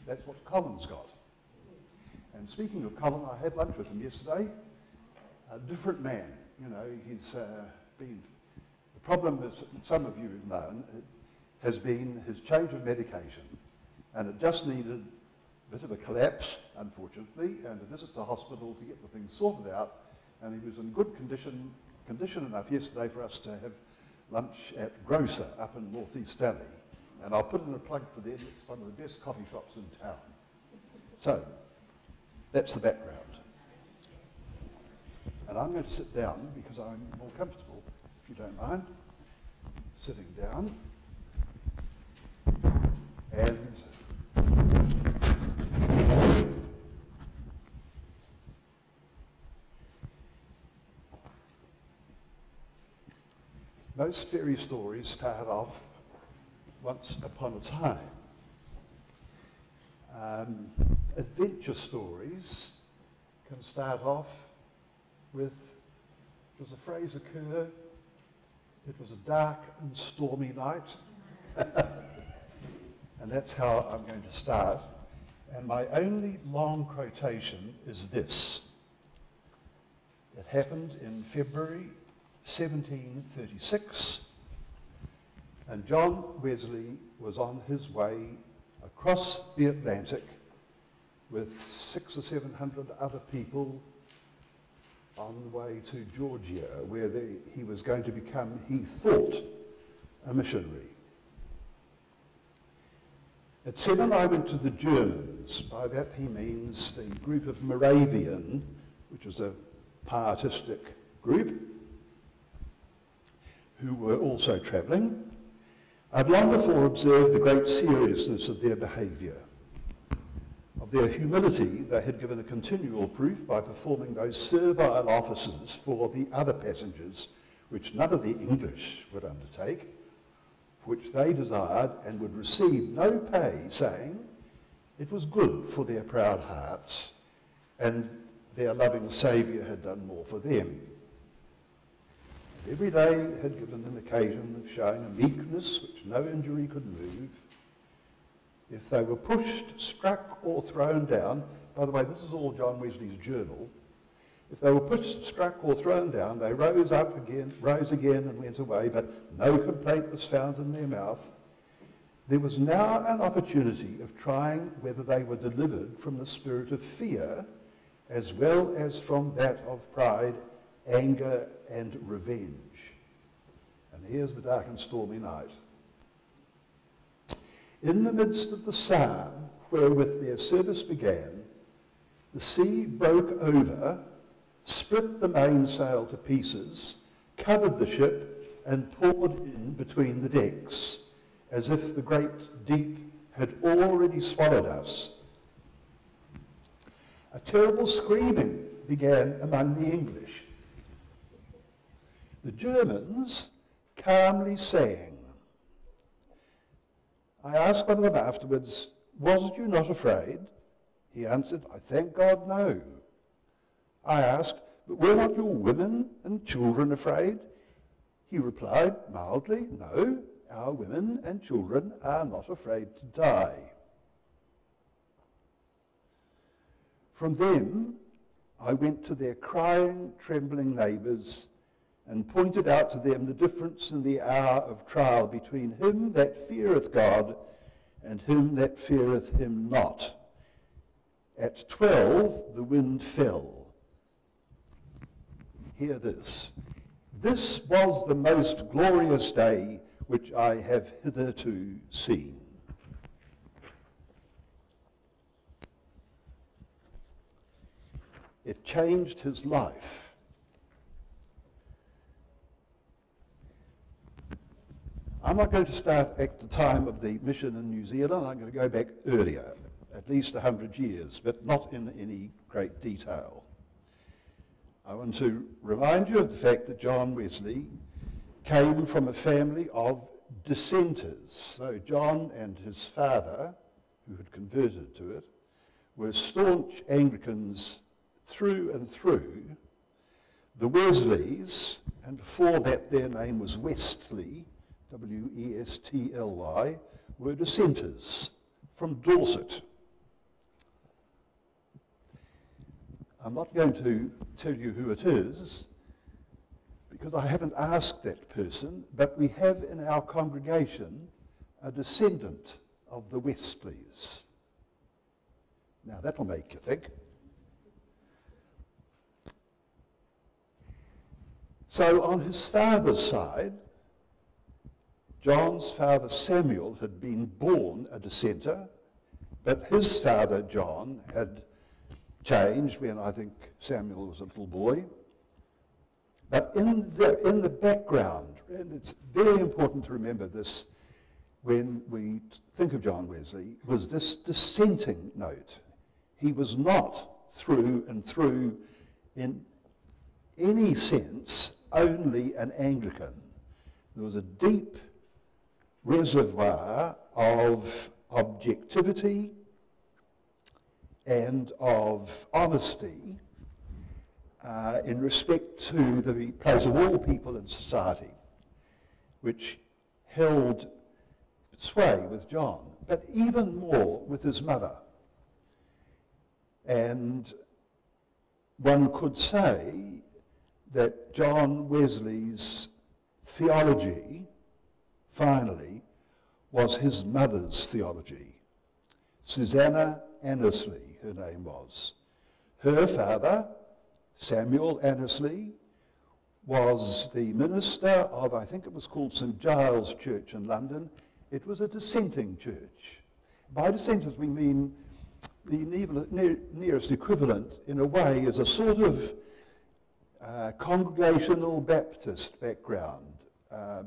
that's what Colin's got. And speaking of Colin, I had lunch with him yesterday. A different man, you know, he's been, the problem is, some of you have known, has been his change of medication, and it just needed a bit of a collapse, unfortunately, and a visit to hospital to get the thing sorted out, and he was in good condition enough yesterday for us to have lunch at Grocer up in North East Valley, and I'll put in a plug for them. It's one of the best coffee shops in town. So, that's the background. And I'm going to sit down because I'm more comfortable, if you don't mind, sitting down. And most fairy stories start off once upon a time. Adventure stories can start off with, does a phrase occur? It was a dark and stormy night. And that's how I'm going to start. And my only long quotation is this. It happened in February 1736, and John Wesley was on his way across the Atlantic with 600 or 700 other people on the way to Georgia, where he was going to become, he thought, a missionary. At 7 I went to the Germans. By that he means the group of Moravian, which was a pietistic group, who were also travelling. I'd long before observed the great seriousness of their behaviour. Of their humility, they had given a continual proof by performing those servile offices for the other passengers, which none of the English would undertake, for which they desired and would receive no pay, saying it was good for their proud hearts, and their loving Saviour had done more for them. And every day had given them occasion of showing a meekness which no injury could move. If they were pushed, struck, or thrown down, by the way, this is all John Wesley's journal. If they were pushed, struck, or thrown down, they rose again and went away, but no complaint was found in their mouth. There was now an opportunity of trying whether they were delivered from the spirit of fear, as well as from that of pride, anger, and revenge. And here's the dark and stormy night. In the midst of the psalm wherewith their service began, the sea broke over, split the mainsail to pieces, covered the ship, and poured in between the decks, as if the great deep had already swallowed us. A terrible screaming began among the English. The Germans calmly sang. I asked one of them afterwards, "Was you not afraid?" He answered, "I thank God, no." I asked, "But were not your women and children afraid?" He replied mildly, "No, our women and children are not afraid to die." From them, I went to their crying, trembling neighbours and pointed out to them the difference in the hour of trial between him that feareth God and him that feareth him not. At 12, the wind fell. Hear this. This was the most glorious day which I have hitherto seen. It changed his life. I'm not going to start at the time of the mission in New Zealand. I'm going to go back earlier, at least 100 years, but not in any great detail. I want to remind you of the fact that John Wesley came from a family of dissenters. So John and his father, who had converted to it, were staunch Anglicans through and through. The Wesleys, and before that their name was Westley, W-E-S-T-L-Y, were dissenters from Dorset. I'm not going to tell you who it is, because I haven't asked that person, but we have in our congregation a descendant of the Westleys. Now that'll make you think. So on his father's side, John's father Samuel had been born a dissenter, but his father John had changed when I think Samuel was a little boy. But in the background, and it's very important to remember this when we think of John Wesley, was this dissenting note. He was not through and through, in any sense, only an Anglican. There was a deep reservoir of objectivity and of honesty in respect to the place of all people in society, which held sway with John, but even more with his mother. And one could say that John Wesley's theology, finally, was his mother's theology. Susanna Ennisley, her name was. Her father, Samuel Ennisley, was the minister of, I think it was called St. Giles Church in London. It was a dissenting church. By dissenters we mean the nearest equivalent, in a way, is a sort of congregational Baptist background,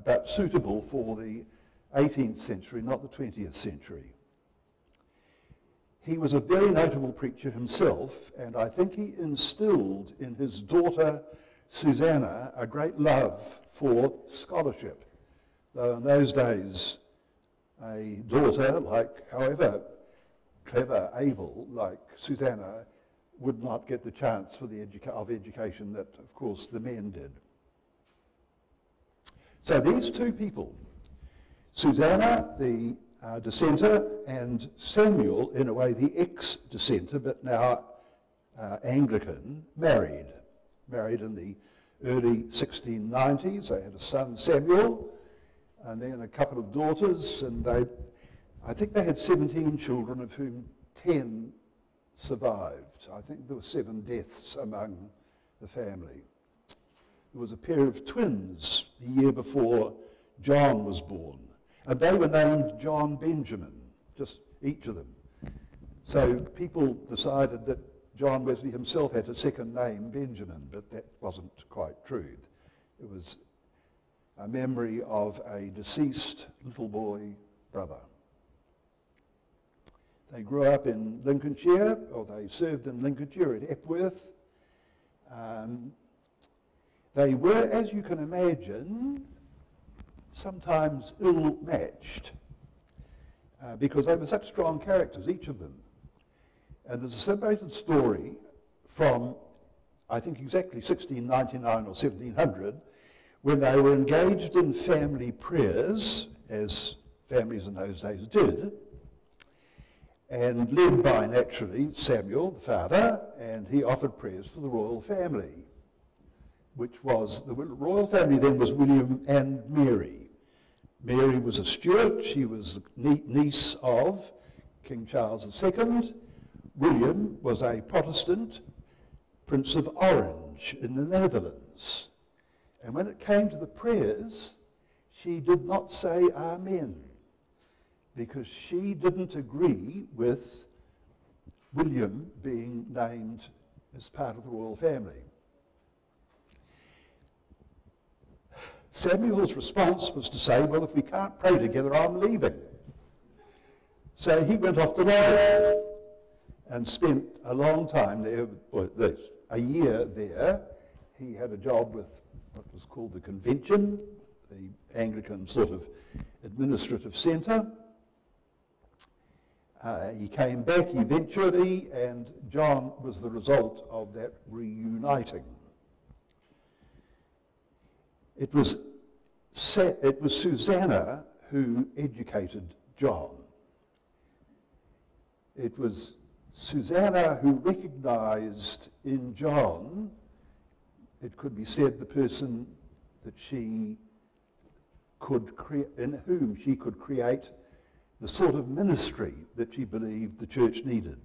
but suitable for the 18th century, not the 20th century. He was a very notable preacher himself, and I think he instilled in his daughter Susanna a great love for scholarship. Though in those days, a daughter, like however clever, able, like Susanna, would not get the chance for the education that, of course, the men did. So these two people, Susanna, the dissenter, and Samuel, in a way, the ex-dissenter, but now Anglican, married in the early 1690s. They had a son, Samuel, and then a couple of daughters, and I think they had 17 children, of whom 10 survived. I think there were 7 deaths among the family. There was a pair of twins the year before John was born, and they were named John Benjamin, just each of them. So people decided that John Wesley himself had a second name, Benjamin, but that wasn't quite true. It was a memory of a deceased little boy brother. They grew up in Lincolnshire, or they served in Lincolnshire at Epworth. They were, as you can imagine, sometimes ill-matched because they were such strong characters, each of them. And there's a celebrated story from, I think, exactly 1699 or 1700, when they were engaged in family prayers, as families in those days did, and led by, naturally, Samuel, the father, and he offered prayers for the royal family, which was, the royal family then was William and Mary. Mary was a Stuart. She was the niece of King Charles II. William was a Protestant, Prince of Orange in the Netherlands. And when it came to the prayers, she did not say Amen, because she didn't agree with William being named as part of the royal family. Samuel's response was to say, well, if we can't pray together, I'm leaving. So he went off to London and spent a long time there, or at least a year there. He had a job with what was called the Convention, the Anglican sort of administrative centre. He came back eventually, and John was the result of that reuniting. It was Susanna who educated John. It was Susanna who recognized in John, it could be said, the person that she could in whom she could create the sort of ministry that she believed the church needed.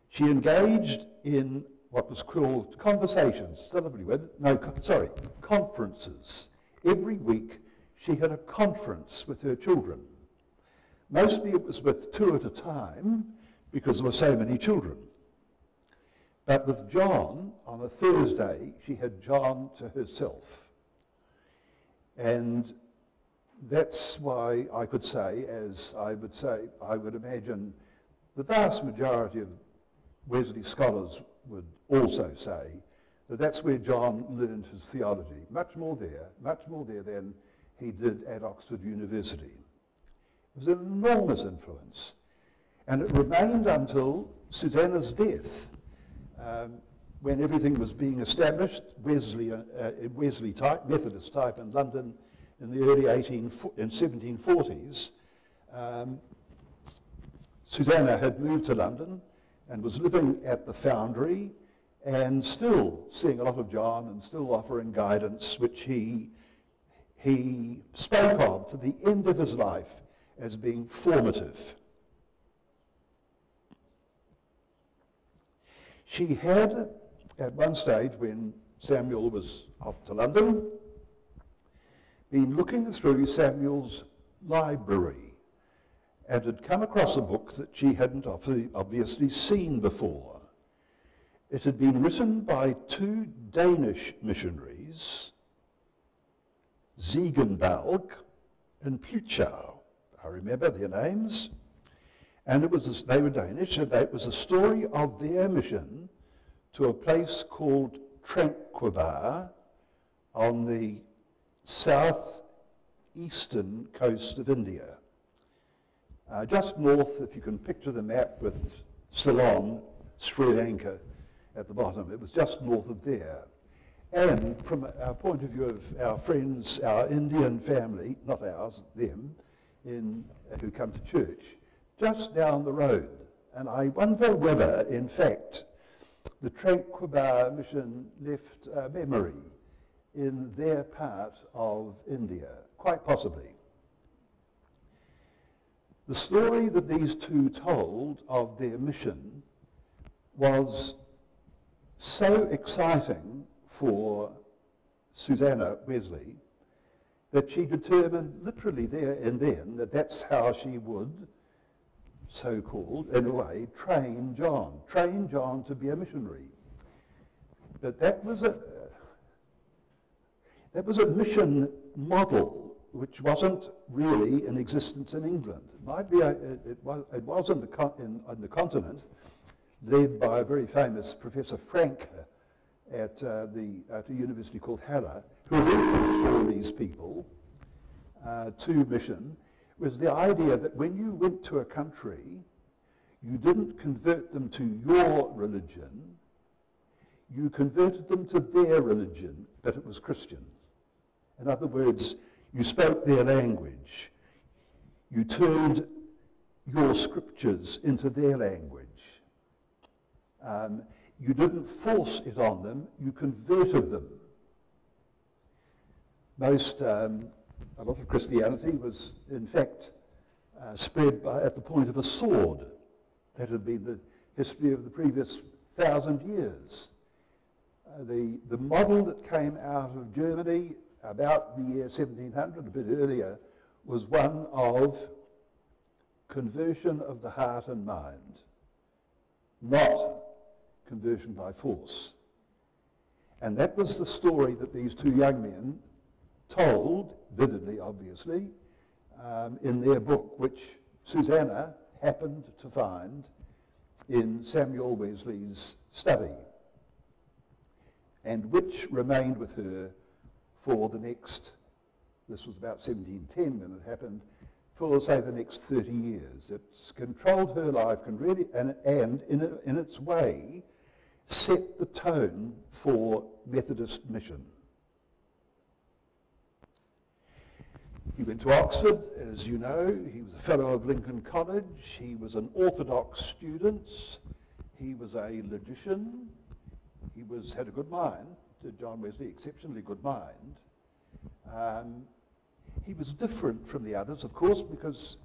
She engaged in what was called conversations, conferences. Every week she had a conference with her children. Mostly it was with 2 at a time because there were so many children. But with John, on a Thursday, she had John to herself. And that's why I could say, as I would imagine the vast majority of Wesley scholars would also say, that that's where John learned his theology. Much more there than he did at Oxford University. It was an enormous influence. And it remained until Susanna's death, when everything was being established, Wesley type, Methodist type in London in the early 1740s. Susanna had moved to London and was living at the Foundry and still seeing a lot of John and still offering guidance, which he spoke of to the end of his life as being formative. She had, at one stage when Samuel was off to London, been looking through Samuel's library and had come across a book that she hadn't obviously seen before. It had been written by 2 Danish missionaries, Ziegenbalg and Plutchow. I remember their names. And they were Danish, and it was a story of their mission to a place called Tranquebar on the southeastern coast of India. Just north, if you can picture the map with Ceylon, Sri Lanka at the bottom, it was just north of there. And from our point of view of our friends, our Indian family, not ours, them, who come to church, just down the road. And I wonder whether, in fact, the Tranquebar mission left a memory in their part of India, quite possibly. The story that these 2 told of their mission was so exciting for Susanna Wesley that she determined literally there and then that that's how she would, so-called, in a way, train John to be a missionary. But that was a mission model which wasn't really in existence in England. It might be, it was on the continent, led by a very famous Professor Frank at a university called Halle, who had influenced all these people to mission, was the idea that when you went to a country, you didn't convert them to your religion, you converted them to their religion, but it was Christian. In other words, you spoke their language. You turned your scriptures into their language. You didn't force it on them, you converted them. A lot of Christianity was, in fact, spread at the point of a sword. That had been the history of the previous 1,000 years. The model that came out of Germany about the year 1700, a bit earlier, was one of conversion of the heart and mind, not conversion by force. And that was the story that these 2 young men told, vividly obviously, in their book, which Susanna happened to find in Samuel Wesley's study, and which remained with her for the next, this was about 1710 when it happened, for say the next 30 years. It's controlled her life, can really, and in its way, set the tone for Methodist mission. He went to Oxford, as you know. He was a fellow of Lincoln College. He was an orthodox student. He was a logician. He had a good mind, John Wesley, exceptionally good mind. He was different from the others, of course, because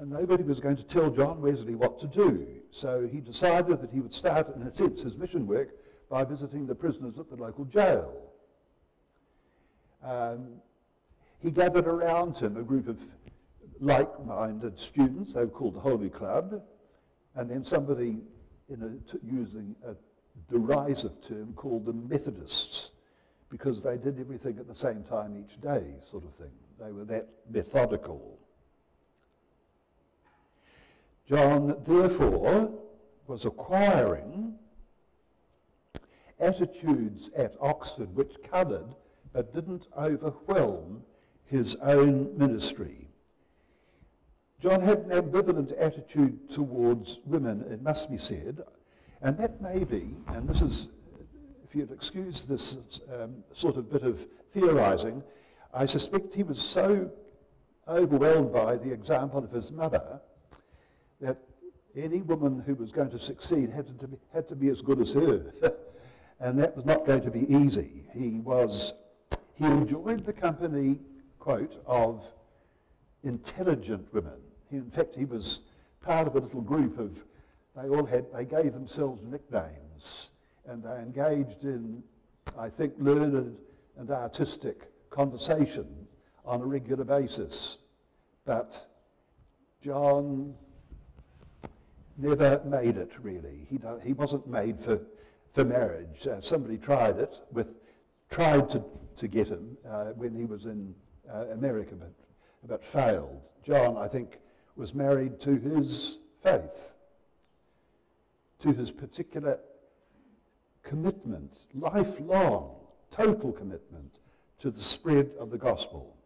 nobody was going to tell John Wesley what to do. So he decided that he would start, in a sense, his mission work by visiting the prisoners at the local jail. He gathered around him a group of like-minded students. They were called the Holy Club, and then somebody, using a derisive term, called the Methodists, because they did everything at the same time each day, sort of thing. They were that methodical. John, therefore, was acquiring attitudes at Oxford which coloured but didn't overwhelm his own ministry. John had an ambivalent attitude towards women, it must be said, and that may be, and this is, if you'd excuse this sort of bit of theorising, I suspect he was so overwhelmed by the example of his mother that any woman who was going to succeed had to be as good as her. And that was not going to be easy. He enjoyed the company, quote, of intelligent women. In fact, he was part of a little group of, they gave themselves nicknames, and they engaged in, I think, learned and artistic conversation on a regular basis. But John never made it, really. He wasn't made for marriage. Somebody tried to get him when he was in America, but failed. John, I think, was married to his faith, to his particular commitment, lifelong, total commitment to the spread of the gospel.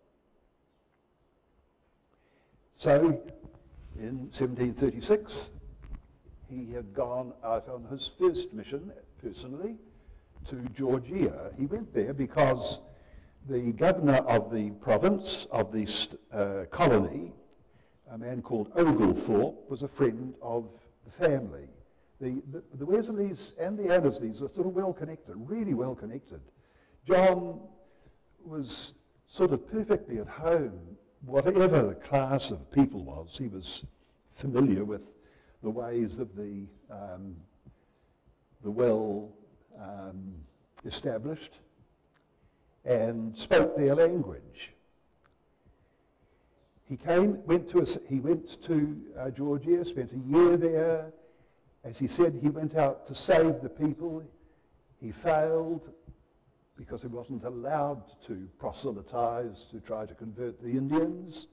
So, in 1736, he had gone out on his first mission, personally, to Georgia. He went there because the governor of the province, of the colony, a man called Oglethorpe, was a friend of the family. The Wesleys and the Annisleys were sort of well connected, really well connected. John was sort of perfectly at home, whatever the class of people was. He was familiar with the ways of the well established, and spoke their language. He went to Georgia, spent a year there. As he said, he went out to save the people. He failed because he wasn't allowed to proselytize, to try to convert the Indians.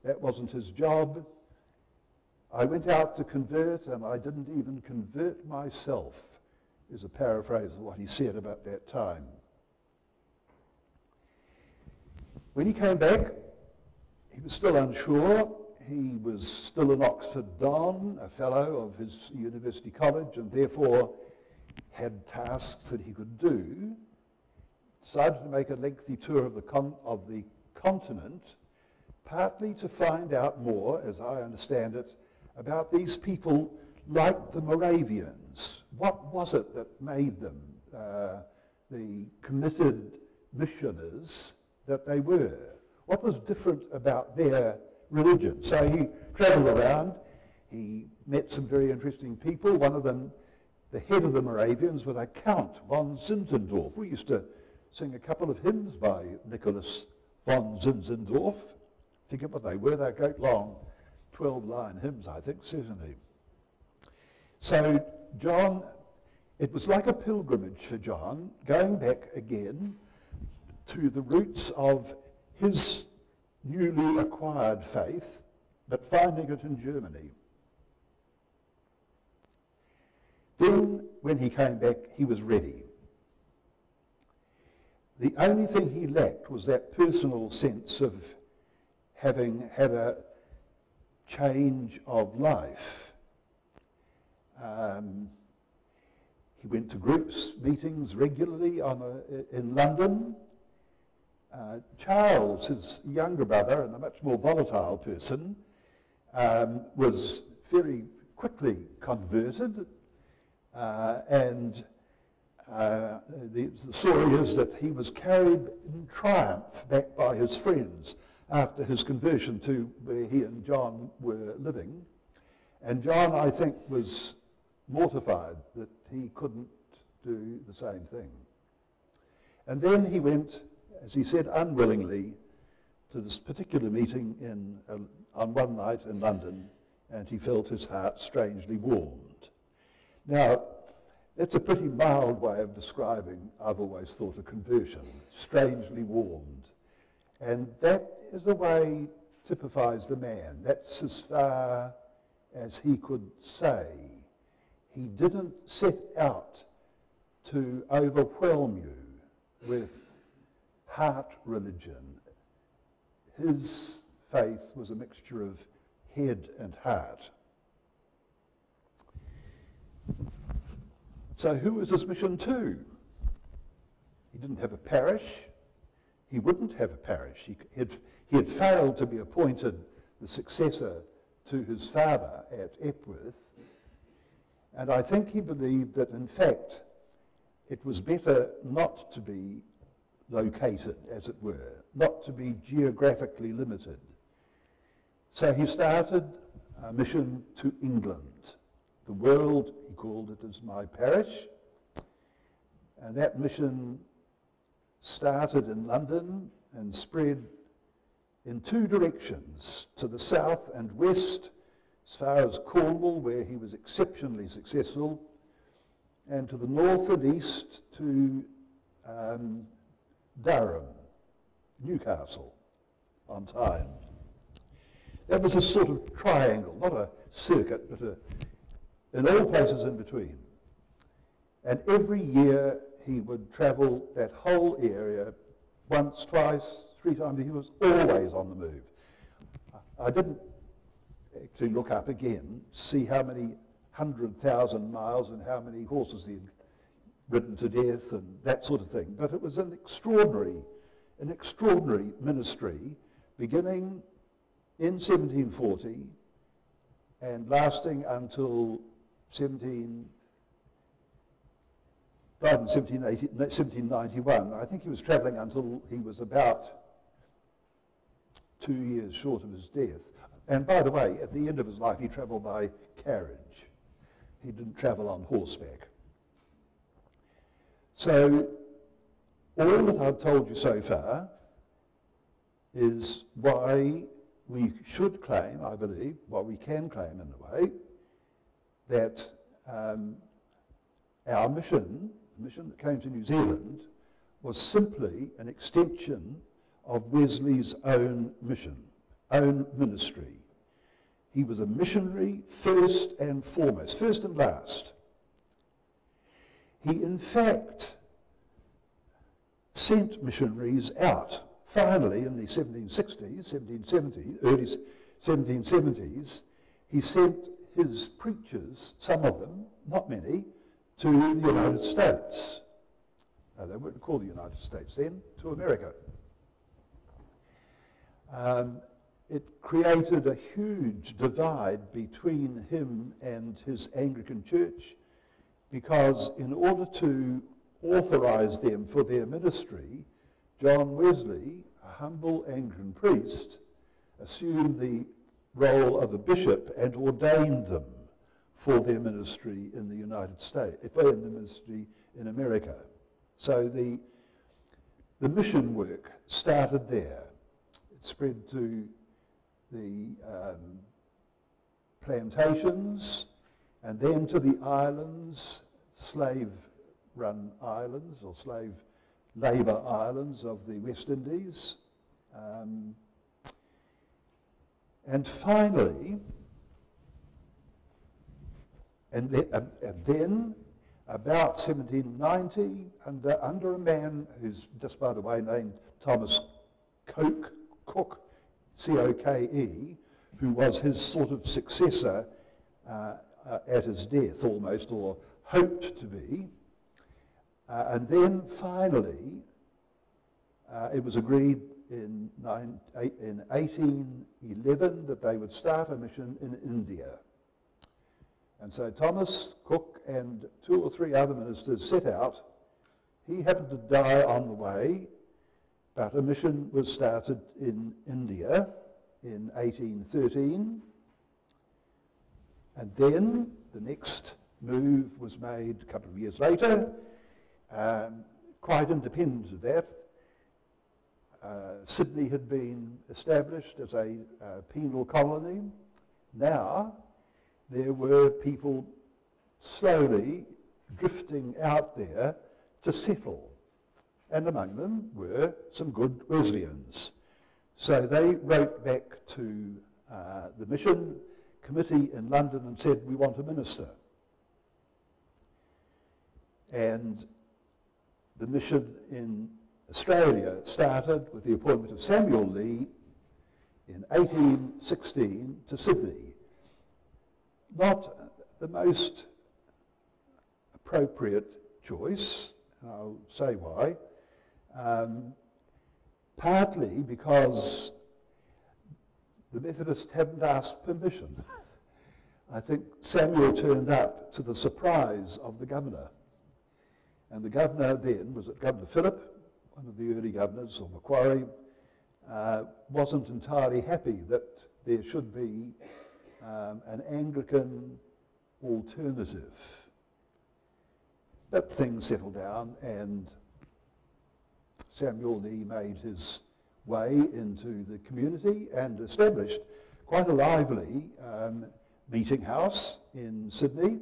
That wasn't his job. I went out to convert, and I didn't even convert myself, is a paraphrase of what he said about that time. When he came back, he was still unsure. He was still an Oxford Don, a fellow of his university college, and therefore had tasks that he could do. Decided to make a lengthy tour of the continent, partly to find out more, as I understand it, about these people like the Moravians. What was it that made them the committed missioners that they were? What was different about their religion? So he travelled around, he met some very interesting people. One of them, the head of the Moravians, was a Count von Zinzendorf. We used to sing a couple of hymns by Nicholas von Zinzendorf. Forget what they were, they're great long 12-line hymns, I think, certainly. So John, it was like a pilgrimage for John, going back again to the roots of his newly acquired faith, but finding it in Germany. Then, when he came back, he was ready. The only thing he lacked was that personal sense of having had a change of life. He went to groups, meetings regularly in London. Charles, his younger brother, and a much more volatile person, was very quickly converted, and the story is that he was carried in triumph back by his friends after his conversion to where he and John were living. And John, I think, was mortified that he couldn't do the same thing. And then he went, as he said, unwillingly to this particular meeting on one night in London, and he felt his heart strangely warmed. Now, that's a pretty mild way of describing, I've always thought, a conversion, strangely warmed. And that, as a way, typifies the man. That's as far as he could say. He didn't set out to overwhelm you with heart religion. His faith was a mixture of head and heart. So who was his mission to? He didn't have a parish. He wouldn't have a parish. He had failed to be appointed the successor to his father at Epworth. And I think he believed that, in fact, it was better not to be located, as it were, not to be geographically limited. So he started a mission to England. The world, he called it, is my parish. And that mission started in London and spread in two directions, to the south and west, as far as Cornwall, where he was exceptionally successful, and to the north and east to Durham, Newcastle on Tyne. That was a sort of triangle, not a circuit, but in all places in between. And every year he would travel that whole area once, twice, three times. He was always on the move. I didn't actually look up again, see how many 100,000 miles and how many horses he had ridden to death and that sort of thing. But it was an extraordinary ministry, beginning in 1740 and lasting until 1791. I think he was travelling until he was about 2 years short of his death. And by the way, at the end of his life, he travelled by carriage. He didn't travel on horseback. So all that I've told you so far is why we should claim, I believe, why we can claim in a way, that our mission, the mission that came to New Zealand, was simply an extension of Wesley's own mission, own ministry. He was a missionary first and foremost, first and last. He, in fact, sent missionaries out. Finally, in the 1760s, 1770s, early 1770s, he sent his preachers, some of them, not many, to the United States. No, they weren't called the United States then, to America. It created a huge divide between him and his Anglican church, because in order to authorize them for their ministry, John Wesley, a humble Anglican priest, assumed the role of a bishop and ordained them for their ministry in the United States, for their ministry in America. So the mission work started there. It spread to the plantations, and then to the islands, slave-run islands, or slave labour islands of the West Indies. And finally, and then about 1790, under a man who's just, by the way, named Thomas Coke, C-O-K-E, who was his sort of successor at his death almost, or hoped to be. And then finally, It was agreed in 1811 that they would start a mission in India. And so Thomas, Cook, and 2 or 3 other ministers set out. He happened to die on the way, but a mission was started in India in 1813. And then the next move was made a couple of years later, quite independent of that. Sydney had been established as a penal colony. Now there were people slowly drifting out there to settle, and among them were some good Wesleyans. So they wrote back to the mission committee in London and said, we want a minister. And the mission in Australia started with the appointment of Samuel Lee in 1816 to Sydney. Not the most appropriate choice, and I'll say why. Partly because the Methodists hadn't asked permission. I think Samuel turned up to the surprise of the governor. And the governor then, was it Governor Phillipps, one of the early governors, or Macquarie, wasn't entirely happy that there should be an Anglican alternative. But things settled down, and Samuel Lee made his way into the community and established quite a lively meeting house in Sydney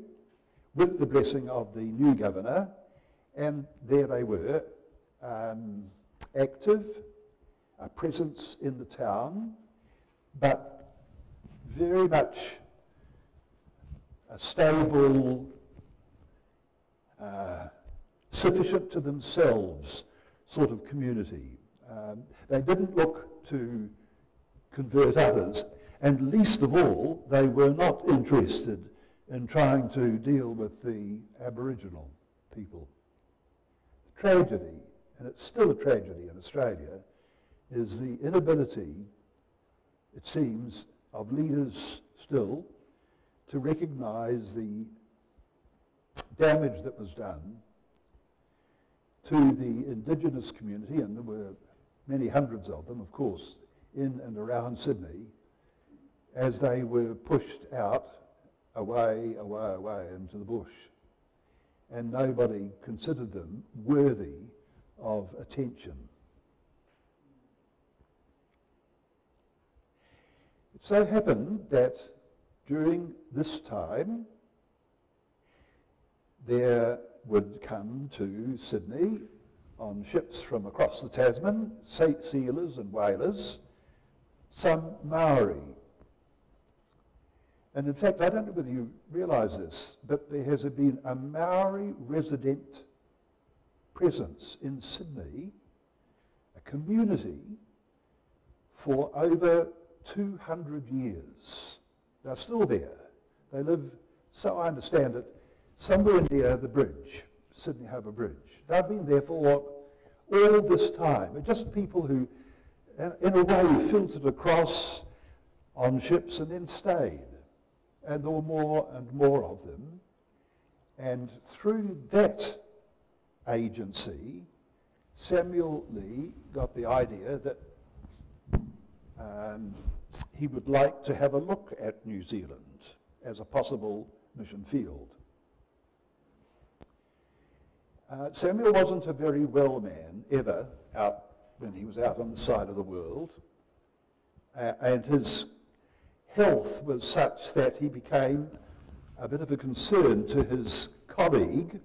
with the blessing of the new governor, and there they were, active, a presence in the town, but very much a stable, sufficient to themselves sort of community. They didn't look to convert others, and least of all, they were not interested in trying to deal with the Aboriginal people. The tragedy, and it's still a tragedy in Australia, is the inability, it seems, of leaders still to recognise the damage that was done to the Indigenous community, and there were many hundreds of them, of course, in and around Sydney, as they were pushed out away into the bush. And nobody considered them worthy of attention. It so happened that during this time, there would come to Sydney on ships from across the Tasman, sealers and whalers, some Maori. And in fact, I don't know whether you realise this, but there has been a Maori resident presence in Sydney, a community, for over 200 years. They're still there. They live, so I understand it, somewhere near the bridge, Sydney Harbour Bridge. They've been there for all this time. They're just people who, in a way, filtered across on ships and then stayed. And there were more and more of them. And through that agency, Samuel Lee got the idea that he would like to have a look at New Zealand as a possible mission field. Samuel wasn't a very well man ever out when he was out on the side of the world, and his health was such that he became a bit of a concern to his colleague,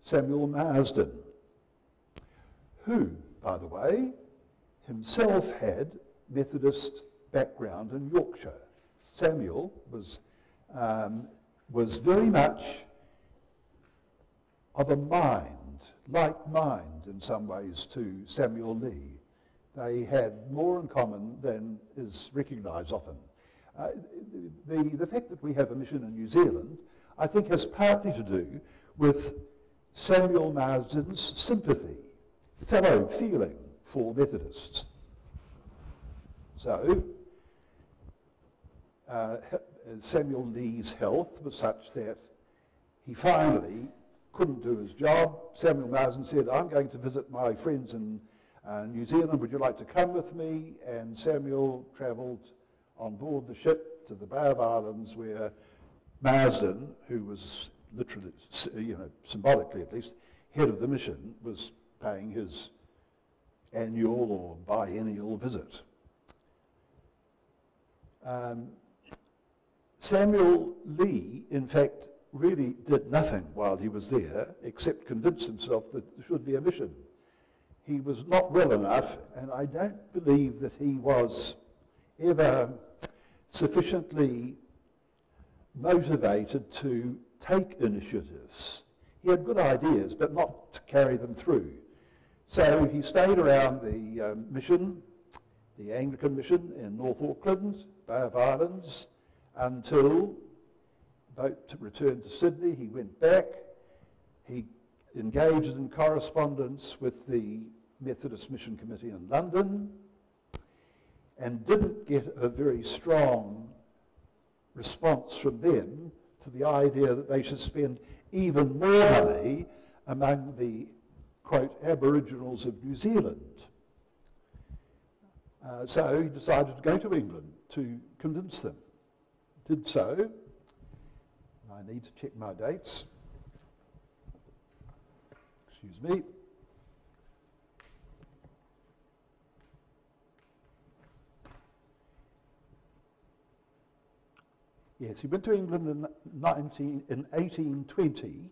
Samuel Marsden, who, by the way, himself had Methodist background in Yorkshire. Samuel was very much of a mind, like mind in some ways to Samuel Lee. They had more in common than is recognised often. The fact that we have a mission in New Zealand, I think, has partly to do with Samuel Marsden's sympathy, fellow feeling for Methodists. So Samuel Lee's health was such that he finally couldn't do his job. Samuel Marsden said, I'm going to visit my friends in New Zealand, would you like to come with me? And Samuel travelled on board the ship to the Bay of Islands, where Marsden, who was literally, symbolically at least, head of the mission, was paying his annual or biennial visit. Samuel Lee, in fact, really did nothing while he was there except convince himself that there should be a mission. He was not well enough, and I don't believe that he was ever sufficiently motivated to take initiatives. He had good ideas, but not to carry them through. So he stayed around the mission, the Anglican mission in North Auckland, Bay of Islands, until the boat returned to Sydney. He went back. He engaged in correspondence with the Methodist Mission Committee in London and didn't get a very strong response from them to the idea that they should spend even more money among the, quote, Aboriginals of New Zealand. So he decided to go to England to convince them. Did so. I need to check my dates. Excuse me. Yes, he went to England in 1820,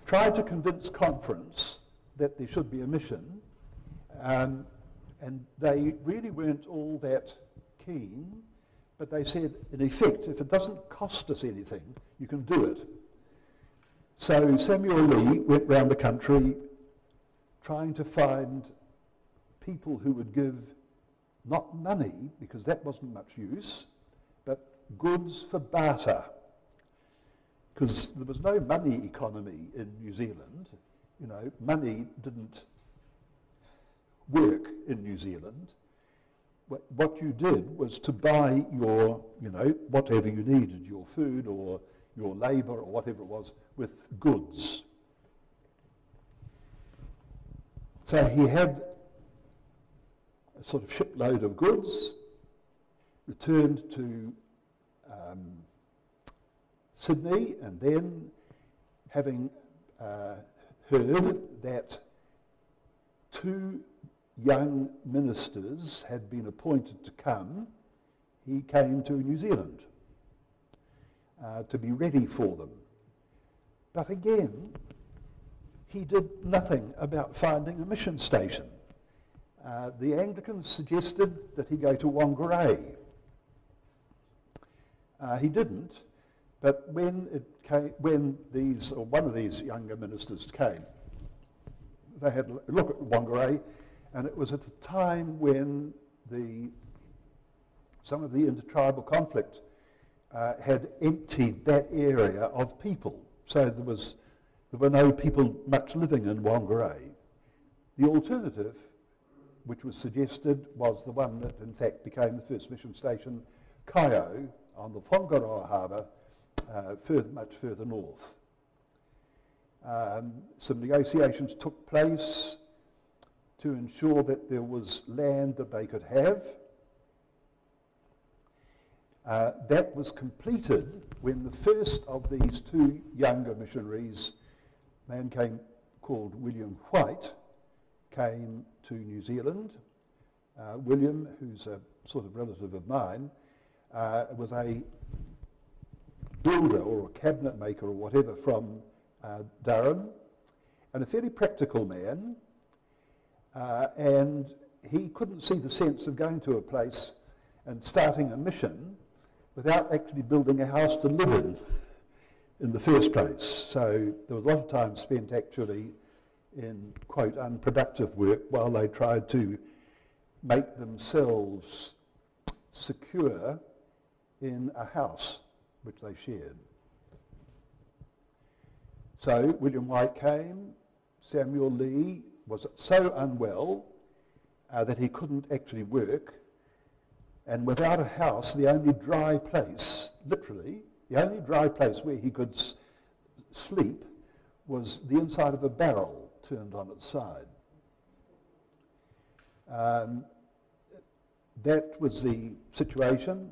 tried to convince Conference that there should be a mission, and they really weren't all that keen, but they said, in effect, if it doesn't cost us anything, you can do it. So Samuel Lee went round the country trying to find people who would give not money, because that wasn't much use, but goods for barter. Because there was no money economy in New Zealand. You know, money didn't work in New Zealand. What you did was to buy your, whatever you needed, your food or your labour or whatever it was, with goods. So he had a sort of shipload of goods, returned to Sydney, and then, having heard that 2 young ministers had been appointed to come, he came to New Zealand to be ready for them. But again, he did nothing about finding a mission station. The Anglicans suggested that he go to Whangarei. He didn't, but when one of these younger ministers came, they had a look at Whangarei, and it was at a time when some of the intertribal conflict had emptied that area of people. So there were no people much living in Whangarei. The alternative, which was suggested, was the one that in fact became the first mission station, Kaio, on the Whangaroa Harbour, much further north. Some negotiations took place to ensure that there was land that they could have. That was completed when the first of these 2 younger missionaries, a man called William White, came to New Zealand. William, who's a sort of relative of mine, was a builder or a cabinet maker or whatever from Durham, and a fairly practical man, and he couldn't see the sense of going to a place and starting a mission without actually building a house to live in the first place. So there was a lot of time spent actually in, quote, unproductive work while they tried to make themselves secure in a house which they shared. So William White came, Samuel Lee was so unwell that he couldn't actually work, and without a house, the only dry place, literally, the only dry place where he could sleep was the inside of a barrel turned on its side. That was the situation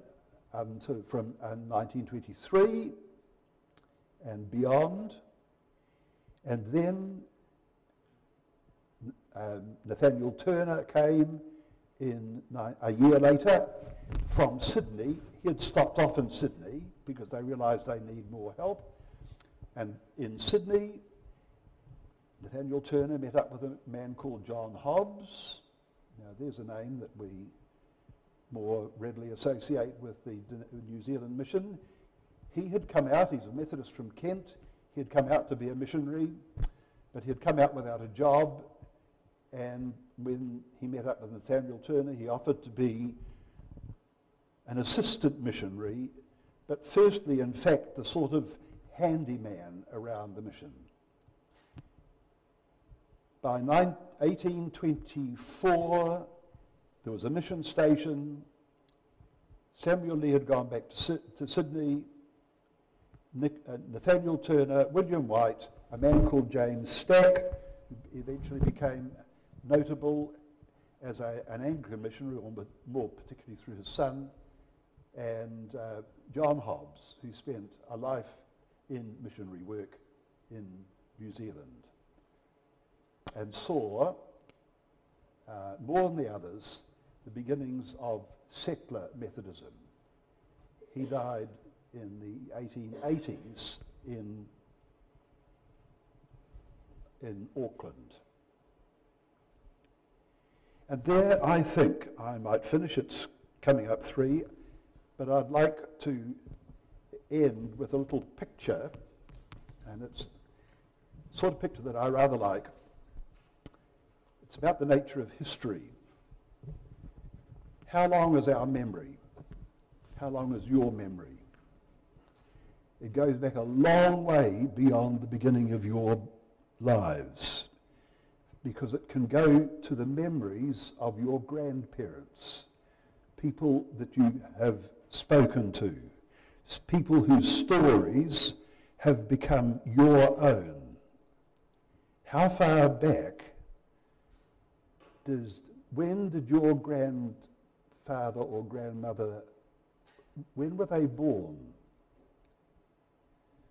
until from 1923 and beyond. And then Nathaniel Turner came in a year later from Sydney. He had stopped off in Sydney because they realised they need more help. And in Sydney, Nathaniel Turner met up with a man called John Hobbs. Now there's a name that we more readily associate with the New Zealand mission. He had come out, he's a Methodist from Kent, he had come out to be a missionary, but he had come out without a job, and when he met up with Nathaniel Turner, he offered to be an assistant missionary, but firstly, in fact, the sort of handyman around the mission. By 1824, there was a mission station. Samuel Lee had gone back to Sydney. Nathaniel Turner, William White, a man called James Stack, who eventually became notable as an Anglican missionary, or more particularly through his son, and John Hobbs, who spent a life in missionary work in New Zealand and saw, more than the others, the beginnings of settler Methodism. He died in the 1880s in Auckland. And there I think I might finish. It's coming up 3, but I'd like to end with a little picture, and it's the sort of picture that I rather like. It's about the nature of history. How long is our memory? How long is your memory? It goes back a long way beyond the beginning of your lives, because it can go to the memories of your grandparents, people that you have spoken to, people whose stories have become your own. How far back when did your grandfather or grandmother, when were they born?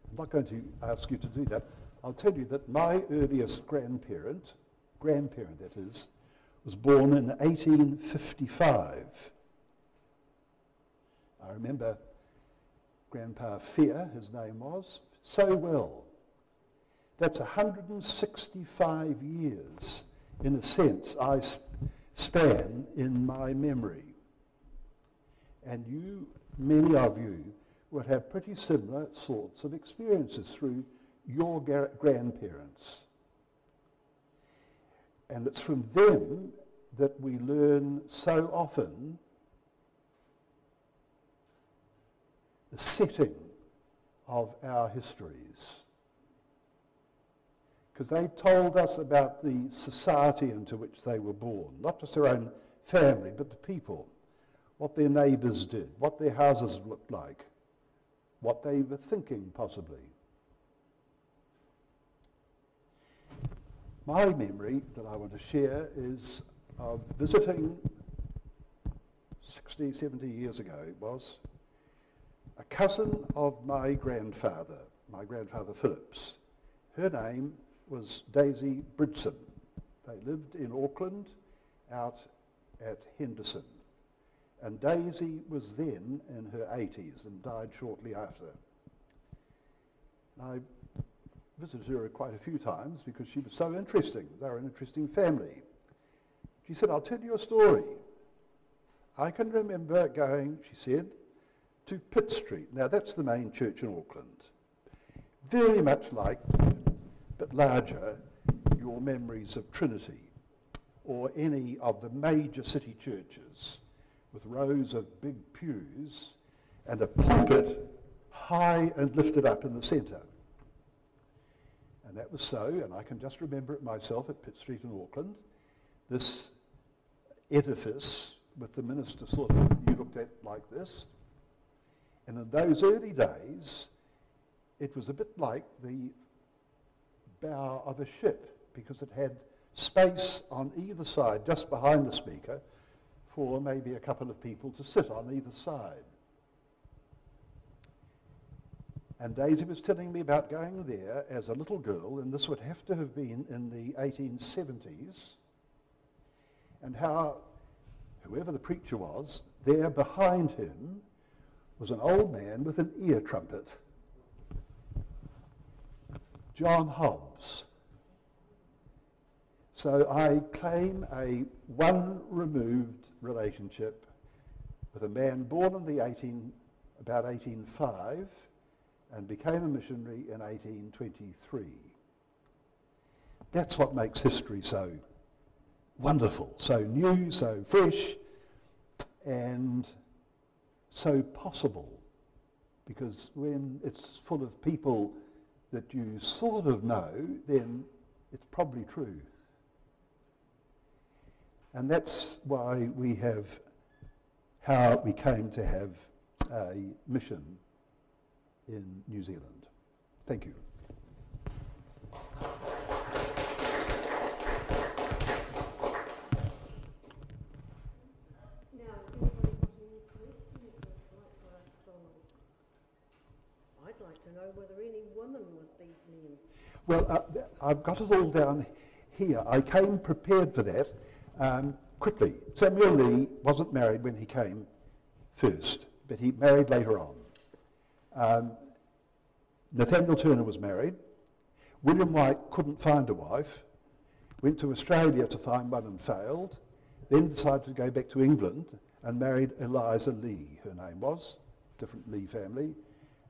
I'm not going to ask you to do that. I'll tell you that my earliest grandparent that is, was born in 1855. I remember Grandpa Fear, his name was, so well. That's 165 years, in a sense, I span in my memory. And you, many of you, would have pretty similar sorts of experiences through your grandparents. And it's from them that we learn so often the setting of our histories. Because they told us about the society into which they were born, not just their own family, but the people, what their neighbours did, what their houses looked like, what they were thinking possibly. My memory that I want to share is of visiting 60, 70 years ago, it was, a cousin of my grandfather Phillipps. Her name was Daisy Bridson. They lived in Auckland out at Henderson. And Daisy was then in her 80s and died shortly after. And I visited her quite a few times because she was so interesting. They were an interesting family. She said, I'll tell you a story. I can remember going, she said, to Pitt Street. Now that's the main church in Auckland. Very much like, but larger, your memories of Trinity or any of the major city churches with rows of big pews and a pulpit high and lifted up in the centre. And that was so, and I can just remember it myself at Pitt Street in Auckland, this edifice with the minister sort of, you looked at like this. And in those early days, it was a bit like the bow of a ship, because it had space on either side, just behind the speaker, for maybe a couple of people to sit on either side. And Daisy was telling me about going there as a little girl, and this would have to have been in the 1870s, and how whoever the preacher was, there behind him was an old man with an ear trumpet, John Hobbs. So I claim a one-removed relationship with a man born in about 1805 and became a missionary in 1823. That's what makes history so wonderful, so new, so fresh, and so possible. Because when it's full of people that you sort of know, then it's probably true. And that's why we have, how we came to have a mission in New Zealand. Thank you. Now, has anybody got any questions they'd like to ask Donald? I'd like to know whether any women with these men. Well, I've got it all down here. I came prepared for that. Quickly, Samuel Lee wasn't married when he came first, but he married later on. Nathaniel Turner was married. William White couldn't find a wife, went to Australia to find one and failed, then decided to go back to England and married Eliza Lee, her name was, different Lee family,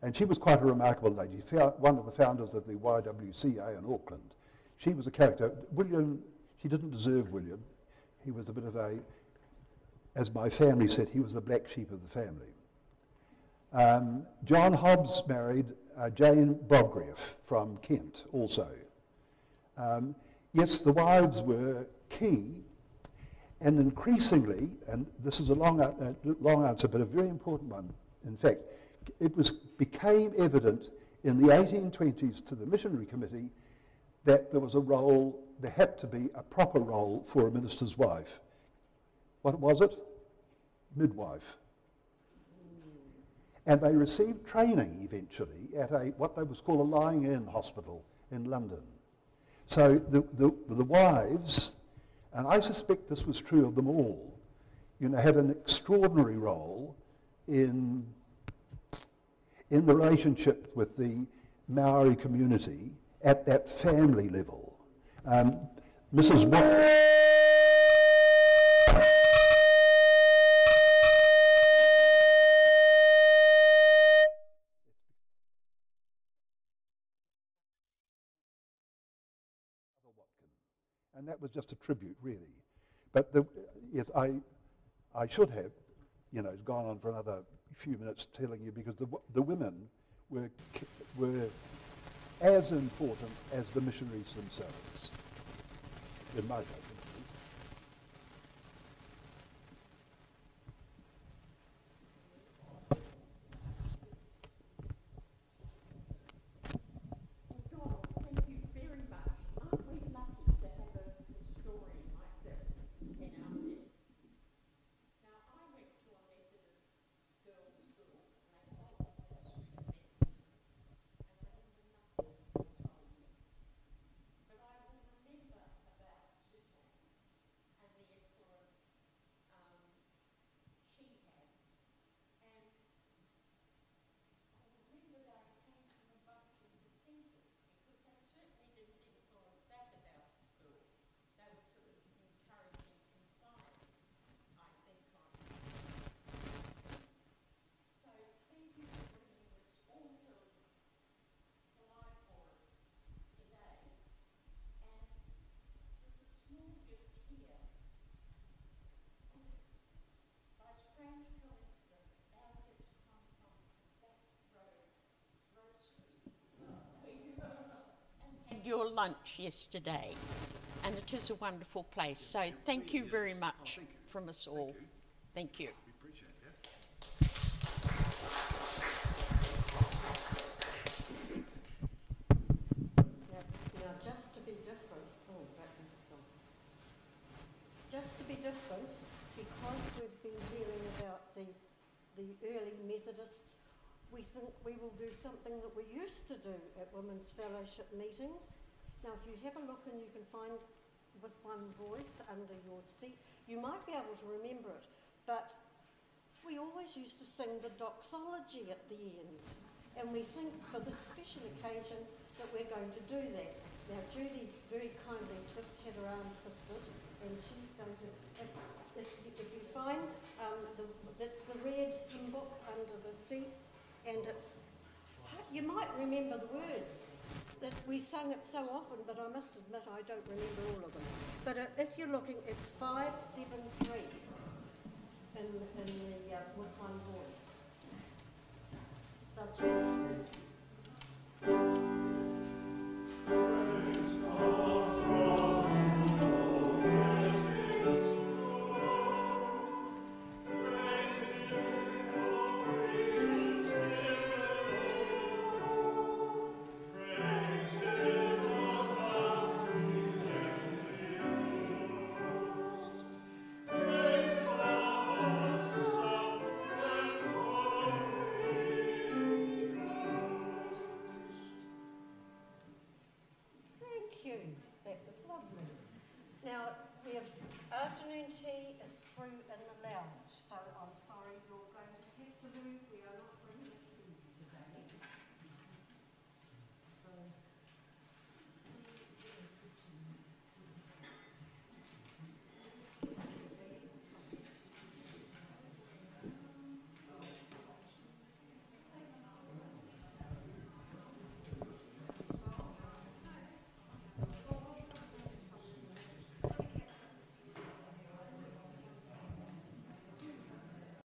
and she was quite a remarkable lady, one of the founders of the YWCA in Auckland. She was a character. William, she didn't deserve William. He was a bit of a, as my family said, he was the black sheep of the family. John Hobbs married Jane Brodgrave from Kent also. Yes, the wives were key, and increasingly, and this is a long answer, but a very important one, in fact, it became evident in the 1820s to the missionary committee that there was a role, there had to be a proper role for a minister's wife. What was it? Midwife. And they received training eventually at what they was called a lying-in hospital in London. So the wives, and I suspect this was true of them all, had an extraordinary role in the relationship with the Maori community at that family level. Mrs. Watt. And that was just a tribute, really. But yes, I should have, gone on for another few minutes telling you, because the women were as important as the missionaries themselves, in my opinion. Donald, thank you very much. Aren't we lucky to have a historian like this in our midst? Now, I went to a Methodist girls' school, and they taught us the history of Methodism, and they were nothing told me. But I will remember about Susanna lunch yesterday, and it is a wonderful place. So thank you very much from us all. Thank you. We appreciate that. Now, just to be different, because we've been hearing about the early Methodists, we think we will do something that we used to do at Women's Fellowship meetings. Now, if you have a look and you can find with one voice under your seat, you might be able to remember it, but we always used to sing the Doxology at the end, and we think for this special occasion that we're going to do that. Now, Judy very kindly had her arm twisted, and she's going to, if you find, that's the red hymn book under the seat, and it's, you might remember the words. That we sung it so often, but I must admit I don't remember all of them. But if you're looking, it's 573 in the with one voice.